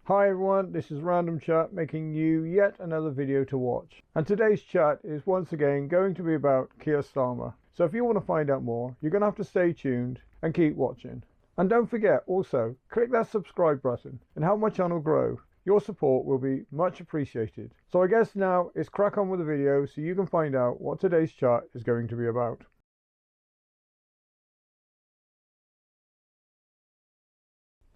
Hi everyone, this is Random Chat making you yet another video to watch. And today's chat is once again going to be about Keir Starmer. So if you want to find out more, you're going to have to stay tuned and keep watching. And don't forget also, click that subscribe button and help my channel grow. Your support will be much appreciated. So I guess now it's crack on with the video so you can find out what today's chat is going to be about.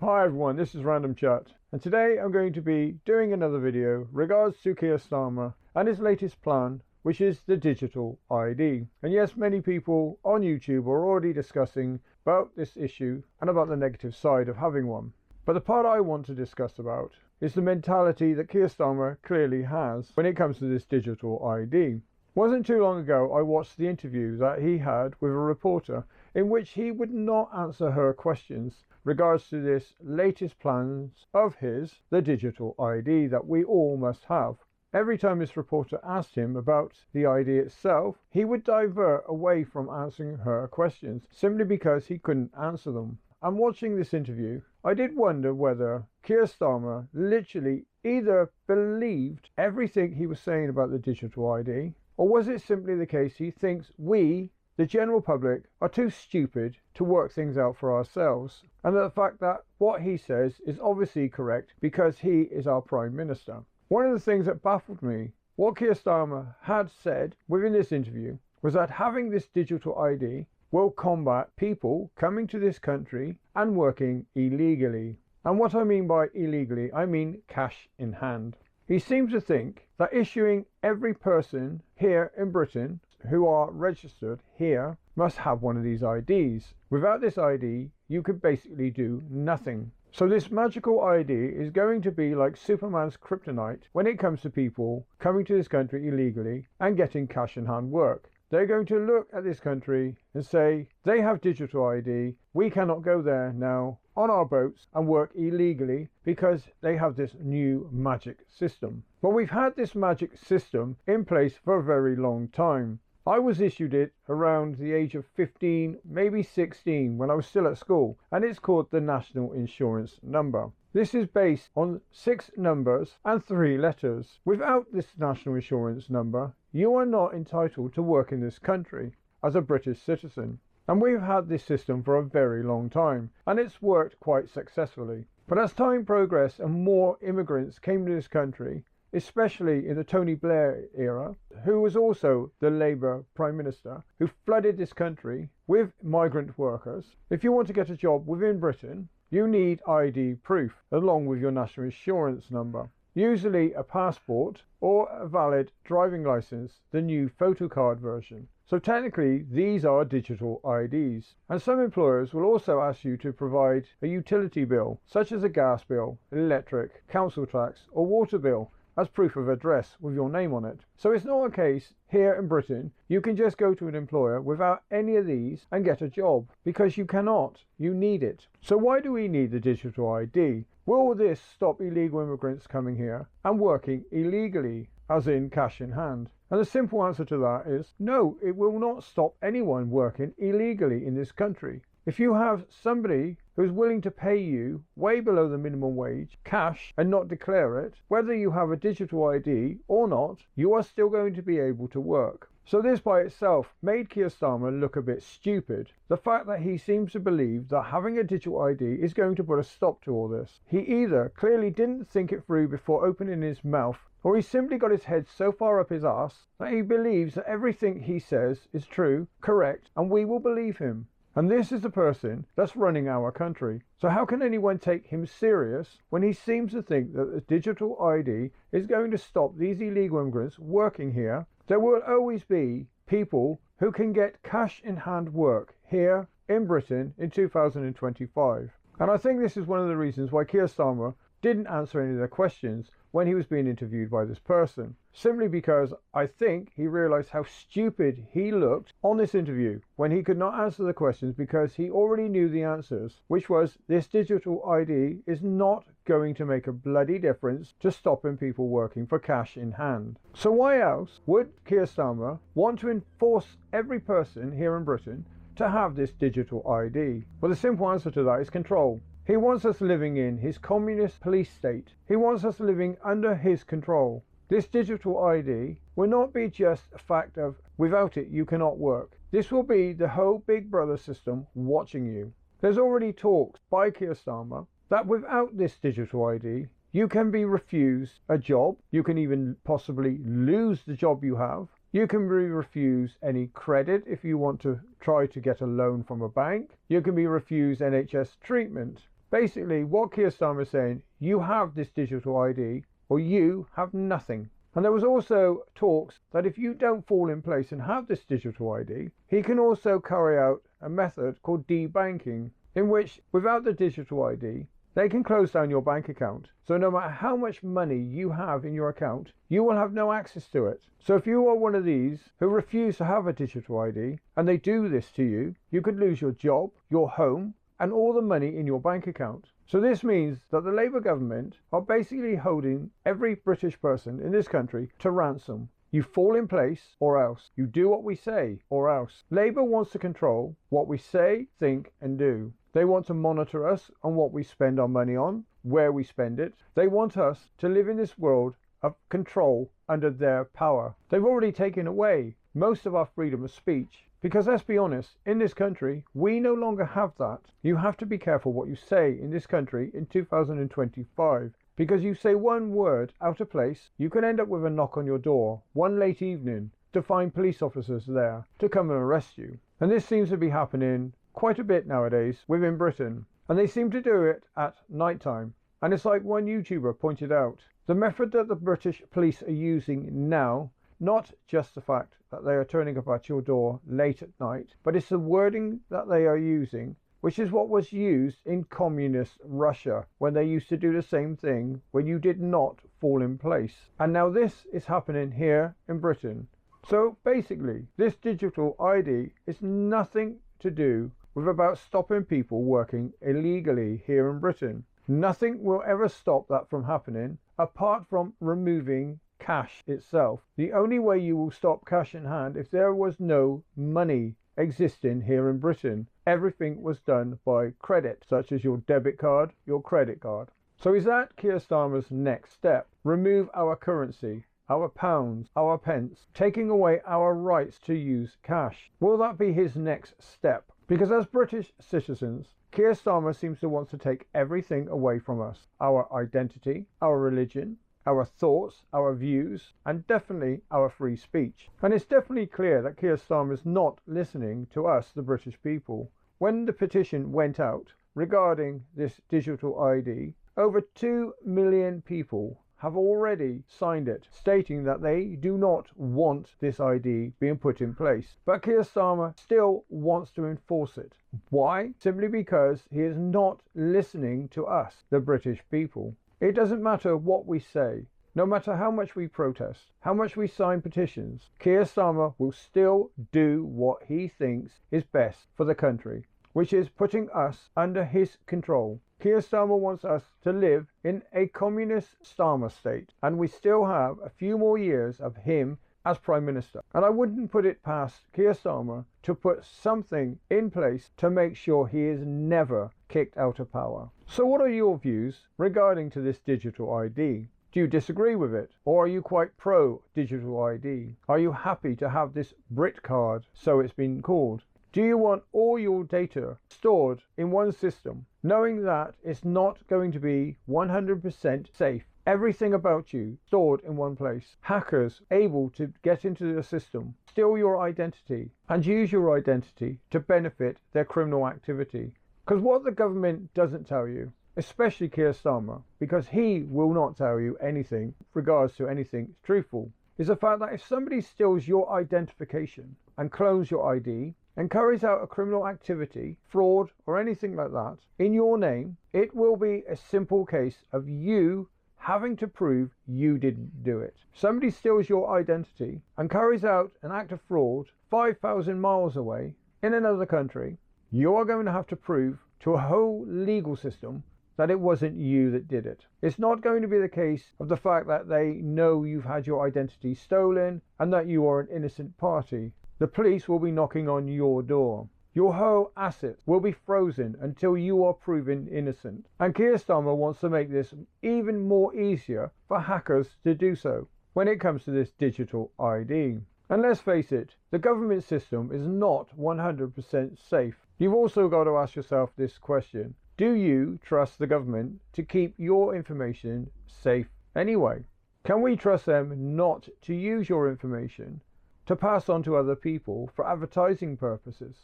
Hi everyone, this is Random Chat, and today I'm going to be doing another video regards to Keir Starmer and his latest plan, which is the digital ID. And yes, many people on YouTube are already discussing about this issue and about the negative side of having one. But the part I want to discuss about is the mentality that Keir Starmer clearly has when it comes to this digital ID. Wasn't too long ago I watched the interview that he had with a reporter in which he would not answer her questions regards to this latest plans of his, the digital ID that we all must have. Every time this reporter asked him about the ID itself, he would divert away from answering her questions simply because he couldn't answer them. And watching this interview, I did wonder whether Keir Starmer literally either believed everything he was saying about the digital ID, or was it simply the case he thinks we, the general public, are too stupid to work things out for ourselves, and the fact that what he says is obviously correct because he is our Prime Minister. One of the things that baffled me, what Keir Starmer had said within this interview, was that having this digital ID will combat people coming to this country and working illegally. And what I mean by illegally, I mean cash in hand. He seems to think that issuing every person here in Britain who are registered here must have one of these IDs. Without this ID, you could basically do nothing. So this magical ID is going to be like Superman's kryptonite when it comes to people coming to this country illegally and getting cash in hand work. They're going to look at this country and say, they have digital ID, we cannot go there now on our boats and work illegally because they have this new magic system. But we've had this magic system in place for a very long time. I was issued it around the age of 15, maybe 16, when I was still at school, and it's called the National Insurance Number. This is based on 6 numbers and 3 letters. Without this National Insurance Number, you are not entitled to work in this country as a British citizen. And we've had this system for a very long time, and it's worked quite successfully. But as time progressed and more immigrants came to this country, especially in the Tony Blair era, who was also the Labour Prime Minister, who flooded this country with migrant workers. If you want to get a job within Britain, you need ID proof along with your national insurance number. Usually a passport or a valid driving license, the new photocard version. So technically these are digital IDs. And some employers will also ask you to provide a utility bill, such as a gas bill, electric, council tax or water bill, as proof of address with your name on it. So it's not a case here in Britain you can just go to an employer without any of these and get a job, because you cannot. You need it. So why do we need the digital ID? Will this stop illegal immigrants coming here and working illegally, as in cash in hand? And the simple answer to that is no, it will not stop anyone working illegally in this country. If you have somebody who's willing to pay you way below the minimum wage, cash, and not declare it, whether you have a digital ID or not, you are still going to be able to work. So this by itself made Keir Starmer look a bit stupid. The fact that he seems to believe that having a digital ID is going to put a stop to all this. He either clearly didn't think it through before opening his mouth, or he simply got his head so far up his arse that he believes that everything he says is true, correct, and we will believe him. And this is the person that's running our country. So how can anyone take him serious when he seems to think that the digital ID is going to stop these illegal immigrants working here? There will always be people who can get cash in hand work here in Britain in 2025. And I think this is one of the reasons why Keir Starmer didn't answer any of their questions when he was being interviewed by this person. Simply because I think he realized how stupid he looked on this interview when he could not answer the questions because he already knew the answers, which was this digital ID is not going to make a bloody difference to stopping people working for cash in hand. So why else would Keir Starmer want to enforce every person here in Britain to have this digital ID? Well, the simple answer to that is control. He wants us living in his communist police state. He wants us living under his control. This digital ID will not be just a fact of without it you cannot work. This will be the whole Big Brother system watching you. There's already talks by Keir Starmer that without this digital ID, you can be refused a job. You can even possibly lose the job you have. You can be refused any credit if you want to try to get a loan from a bank. You can be refused NHS treatment. Basically, what Keir Starmer is saying, you have this digital ID or you have nothing. And there was also talks that if you don't fall in place and have this digital ID, he can also carry out a method called debanking, in which without the digital ID, they can close down your bank account. So no matter how much money you have in your account, you will have no access to it. So if you are one of these who refuse to have a digital ID and they do this to you, you could lose your job, your home, and all the money in your bank account. So this means that the Labour government are basically holding every British person in this country to ransom. You fall in place or else. You do what we say or else. Labour wants to control what we say, think and do. They want to monitor us on what we spend our money on, where we spend it. They want us to live in this world of control under their power. They've already taken away most of our freedom of speech. Because let's be honest, in this country, we no longer have that. You have to be careful what you say in this country in 2025. Because you say one word out of place, you can end up with a knock on your door one late evening to find police officers there to come and arrest you. And this seems to be happening quite a bit nowadays within Britain. And they seem to do it at night time. And it's like one YouTuber pointed out, the method that the British police are using now, not just the fact that they are turning up at your door late at night, but it's the wording that they are using, which is what was used in communist Russia when they used to do the same thing when you did not fall in place. And now this is happening here in Britain. So basically, this digital ID is nothing to do with about stopping people working illegally here in Britain. Nothing will ever stop that from happening apart from removing cash itself. The only way you will stop cash in hand if there was no money existing here in Britain. Everything was done by credit, such as your debit card, your credit card. So is that Keir Starmer's next step? Remove our currency, our pounds, our pence, taking away our rights to use cash. Will that be his next step? Because as British citizens, Keir Starmer seems to want to take everything away from us. Our identity, our religion, our thoughts, our views, and definitely our free speech. And it's definitely clear that Keir Starmer is not listening to us, the British people. When the petition went out regarding this digital ID, over 2 million people have already signed it, stating that they do not want this ID being put in place. But Keir Starmer still wants to enforce it. Why? Simply because he is not listening to us, the British people. It doesn't matter what we say, no matter how much we protest, how much we sign petitions, Keir Starmer will still do what he thinks is best for the country, which is putting us under his control. Keir Starmer wants us to live in a communist Starmer state, and we still have a few more years of him as Prime Minister. And I wouldn't put it past Keir Starmer to put something in place to make sure he is never kicked out of power. So what are your views regarding to this digital ID? Do you disagree with it? Or are you quite pro digital ID? Are you happy to have this Brticard, so it's been called? Do you want all your data stored in one system, knowing that it's not going to be 100% safe? Everything about you stored in one place. Hackers able to get into the system, steal your identity, and use your identity to benefit their criminal activity. Because what the government doesn't tell you, especially Keir Starmer, because he will not tell you anything regards to anything truthful, is the fact that if somebody steals your identification and clones your ID and carries out a criminal activity, fraud or anything like that in your name, it will be a simple case of you having to prove you didn't do it. Somebody steals your identity and carries out an act of fraud 5,000 miles away in another country, you are going to have to prove to a whole legal system that it wasn't you that did it. It's not going to be the case of the fact that they know you've had your identity stolen and that you are an innocent party. The police will be knocking on your door. Your whole assets will be frozen until you are proven innocent. And Keir Starmer wants to make this even more easier for hackers to do so when it comes to this digital ID. And let's face it, the government system is not 100% safe. You've also got to ask yourself this question: do you trust the government to keep your information safe anyway? Can we trust them not to use your information to pass on to other people for advertising purposes?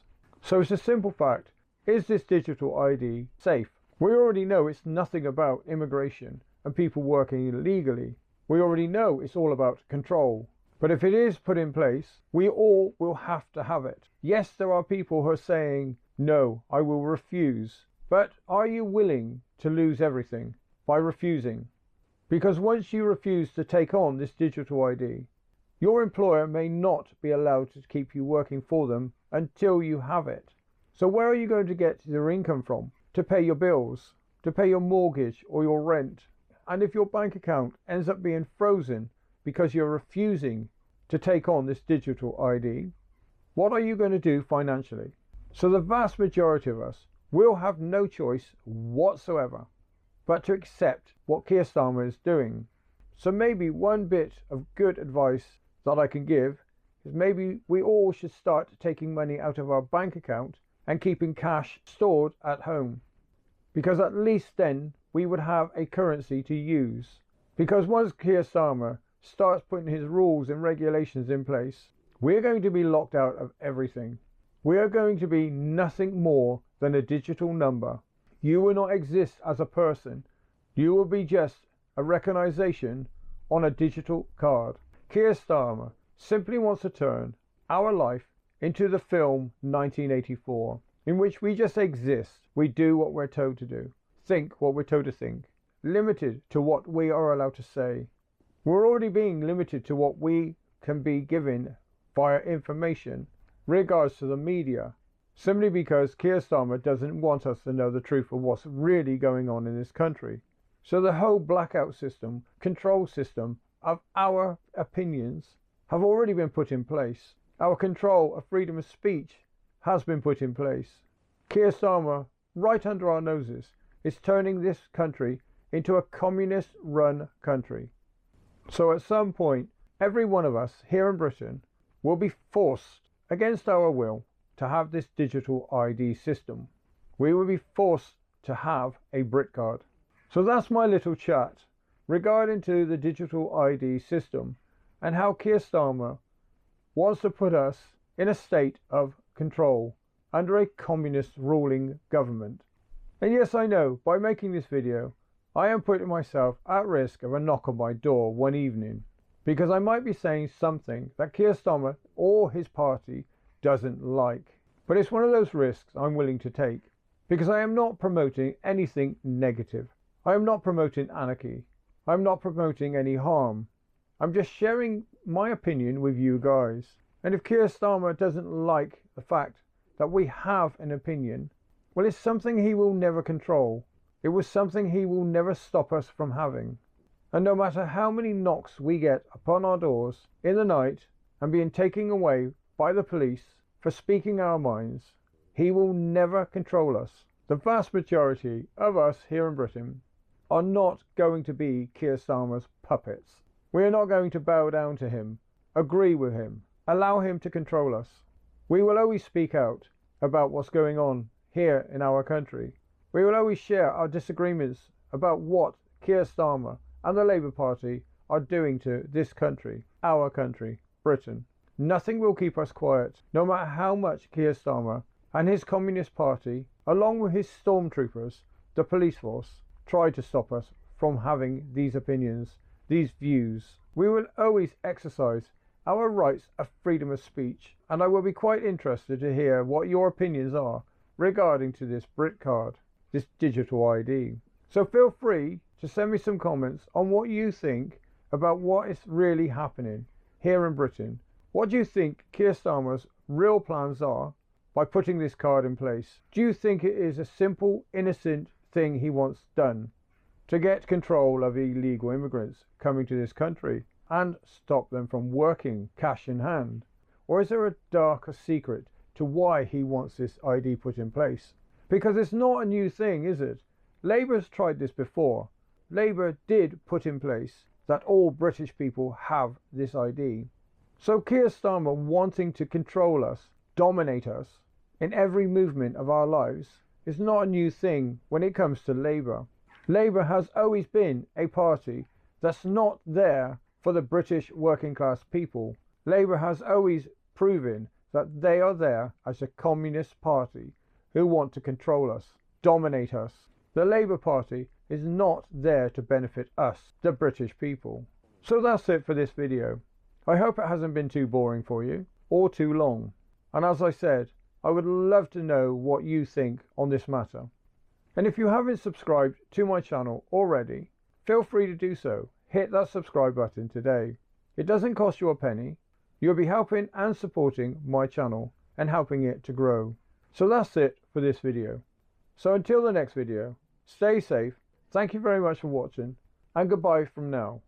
So it's a simple fact: is this digital ID safe? We already know it's nothing about immigration and people working illegally. We already know it's all about control. But if it is put in place, we all will have to have it. Yes, there are people who are saying, no, I will refuse. But are you willing to lose everything by refusing? Because once you refuse to take on this digital ID, your employer may not be allowed to keep you working for them until you have it. So where are you going to get your income from to pay your bills, to pay your mortgage or your rent? And if your bank account ends up being frozen because you're refusing to take on this digital ID, what are you going to do financially? So the vast majority of us will have no choice whatsoever but to accept what Keir Starmer is doing. So maybe one bit of good advice that I can give is maybe we all should start taking money out of our bank account and keeping cash stored at home. Because at least then we would have a currency to use. Because once Keir Starmer starts putting his rules and regulations in place, we're going to be locked out of everything. We are going to be nothing more than a digital number. You will not exist as a person. You will be just a recognition on a digital card. Keir Starmer simply wants to turn our life into the film 1984, in which we just exist. We do what we're told to do, think what we're told to think, limited to what we are allowed to say. We're already being limited to what we can be given via information, regards to the media, simply because Keir Starmer doesn't want us to know the truth of what's really going on in this country. So the whole blackout system, control system of our opinions have already been put in place. Our control of freedom of speech has been put in place. Keir Starmer, right under our noses, is turning this country into a communist-run country. So at some point, every one of us here in Britain will be forced, against our will, to have this digital ID system. We will be forced to have a Brticard. So that's my little chat regarding to the digital ID system and how Keir Starmer wants to put us in a state of control under a communist ruling government. And yes, I know, by making this video, I am putting myself at risk of a knock on my door one evening, because I might be saying something that Keir Starmer or his party doesn't like. But it's one of those risks I'm willing to take, because I am not promoting anything negative. I am not promoting anarchy. I'm not promoting any harm. I'm just sharing my opinion with you guys. And if Keir Starmer doesn't like the fact that we have an opinion, well, it's something he will never control. It was something he will never stop us from having. And no matter how many knocks we get upon our doors in the night and being taken away by the police for speaking our minds, he will never control us. The vast majority of us here in Britain are not going to be Keir Starmer's puppets. We are not going to bow down to him, agree with him, allow him to control us. We will always speak out about what's going on here in our country. We will always share our disagreements about what Keir Starmer and the Labour Party are doing to this country, our country, Britain. Nothing will keep us quiet, no matter how much Keir Starmer and his Communist Party, along with his stormtroopers, the police force, try to stop us from having these opinions, these views. We will always exercise our rights of freedom of speech, and I will be quite interested to hear what your opinions are regarding to this Brticard, this digital ID. So feel free to send me some comments on what you think about what is really happening here in Britain. What do you think Keir Starmer's real plans are by putting this card in place? Do you think it is a simple, innocent thing he wants done to get control of illegal immigrants coming to this country and stop them from working cash in hand? Or is there a darker secret to why he wants this ID put in place. Because it's not a new thing, is it? Labour's tried this before. Labour did put in place that all British people have this ID. So Keir Starmer wanting to control us, dominate us, in every movement of our lives is not a new thing when it comes to Labour. Labour has always been a party that's not there for the British working class people. Labour has always proven that they are there as a communist party who want to control us, dominate us. The Labour Party is not there to benefit us, the British people. So that's it for this video. I hope it hasn't been too boring for you, or too long. And as I said, I would love to know what you think on this matter. And if you haven't subscribed to my channel already, feel free to do so. Hit that subscribe button today. It doesn't cost you a penny. You'll be helping and supporting my channel and helping it to grow. So that's it for this video. So until the next video, stay safe, thank you very much for watching, and goodbye from now.